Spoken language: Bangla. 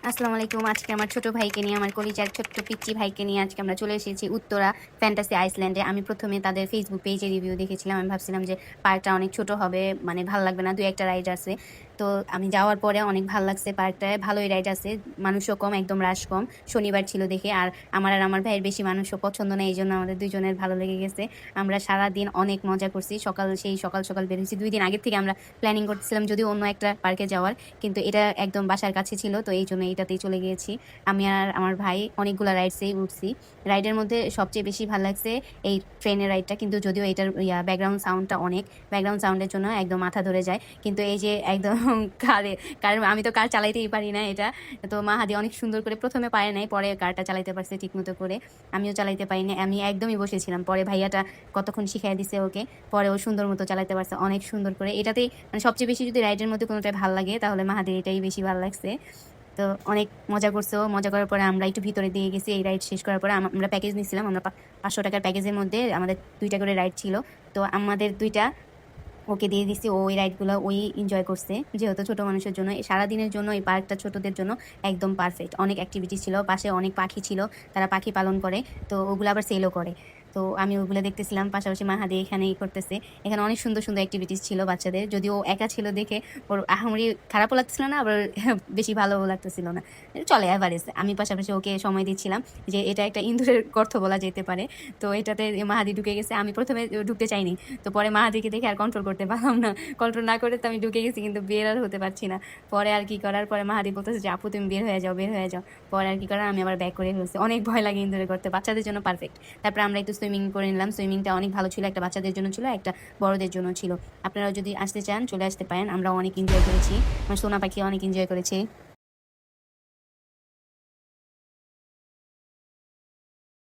আসসালামু আলাইকুম। আজকে আমার ছোট ভাইকে নিয়ে, আমার কলিজার ছোট্ট পিচ্চি ভাইকে নিয়ে আজকে আমরা চলে এসেছি উত্তরা ফ্যান্টাসি আইসল্যান্ডে। আমি প্রথমে তাদের ফেসবুক পেজে রিভিউ দেখেছিলাম। আমি ভাবছিলাম যে পার্কটা অনেক ছোট হবে, মানে ভাল লাগবে না, ২-১টা রাইড আছে। তো আমি যাওয়ার পরে অনেক ভাল লাগছে পার্কটায়, ভালোই রাইড আছে, মানুষও কম, একদম রাশ কম। শনিবার ছিল দেখে, আর আমার ভাইয়ের বেশি মানুষও পছন্দ না, এই জন্য আমাদের দুজনের ভালো লেগে গেছে। আমরা সারাদিন অনেক মজা করছি, সকাল সকাল বেরিয়েছি। ২ দিন আগের থেকে আমরা প্ল্যানিং করতেছিলাম যদিও অন্য একটা পার্কে যাওয়ার, কিন্তু এটা একদম বাসার কাছে ছিল, তো এই জন্য এইটাতেই চলে গিয়েছি। আমি আর আমার ভাই অনেকগুলা রাইডসেই উঠছি। রাইডের মধ্যে সবচেয়ে বেশি ভালো লাগছে এই ট্রেনের রাইডটা, কিন্তু যদিও এটার ব্যাকগ্রাউন্ড সাউন্ডটা অনেক, ব্যাকগ্রাউন্ড সাউন্ডের জন্য একদম মাথা ধরে যায়। কিন্তু এই যে একদম কার আমি তো কার চালাইতেই পারি না এটা, তো মাহাদি অনেক সুন্দর করে, প্রথমে পারে নাই, পরে কারটা চালাইতে পারছে ঠিক মতো করে। আমিও চালাইতে পারি না, আমি একদমই বসেছিলাম, পরে ভাইয়াটা কতক্ষণ শিখাই দিছে ওকে, পরে ও সুন্দর মতো চালাইতে পারছে অনেক সুন্দর করে। এটাতেই মানে সবচেয়ে বেশি যদি রাইডের মধ্যে কোনোটাই ভালো লাগে তাহলে মাহাদির এটাই বেশি ভালো লাগছে। তো অনেক মজা করছে ও। মজা করার পরে আমরা একটু ভিতরে দিয়ে গেছি। এই রাইড শেষ করার পরে আমরা প্যাকেজ নিয়েছিলাম, আমরা ৫০০ টাকার প্যাকেজের মধ্যে আমাদের ২টা করে রাইড ছিল। তো আমাদের ২টা ওকে দিয়ে দিছি, ও ওই রাইডগুলো ওই এনজয় করছে। যেহেতু ছোট মানুষের জন্য সারাদিনের জন্য এই পার্কটা ছোটদের জন্য একদম পারফেক্ট। অনেক অ্যাক্টিভিটিস ছিল, পাশে অনেক পাখি ছিল, তারা পাখি পালন করে, তো ওগুলো আবার সেলও করে। তো আমি ওগুলো দেখতেছিলাম, পাশাপাশি মাহাদি এখানে করতেছে। এখানে অনেক সুন্দর সুন্দর অ্যাক্টিভিটিস ছিল বাচ্চাদের, যদিও ও একা ছিল দেখে ওর আহামরি খারাপও লাগতেছিল না, আবার বেশি ভালোও লাগতেছিল না, চলে অ্যাভারেজ। আমি পাশাপাশি ওকে সময় দিচ্ছিলাম, যে এটা একটা ইঁদুরের গর্ত বলা যেতে পারে। তো এটাতে মাহাদি ঢুকে গেছে, আমি প্রথমে ঢুকতে চাইনি, তো পরে মাহাদিকে দেখে আর কন্ট্রোল করতে পারলাম না, কন্ট্রোল না করে তো আমি ঢুকে গেছি, কিন্তু বের আর হতে পারছি না। পরে আর কি করার, পরে মাহাদি বলতেছে যে আপু তুমি বের হয়ে যাও, বের হয়ে যাও। পরে আর কি করার, আমি আবার ব্যাক করে ফেলছি। অনেক ভয় লাগে ইঁদুরে করতে, বাচ্চাদের জন্য পারফেক্ট। তারপরে আমরা একটু সুইমিং করে নিলাম, সুইমিংটা অনেক ভালো ছিল, একটা বাচ্চাদের জন্য ছিল, একটা বড়দের জন্য ছিল। আপনারা যদি আসতে চান চলে আসতে পারেন, আমরা অনেক এনজয় করেছি, আমার সোনা পাখি অনেক এনজয় করেছি।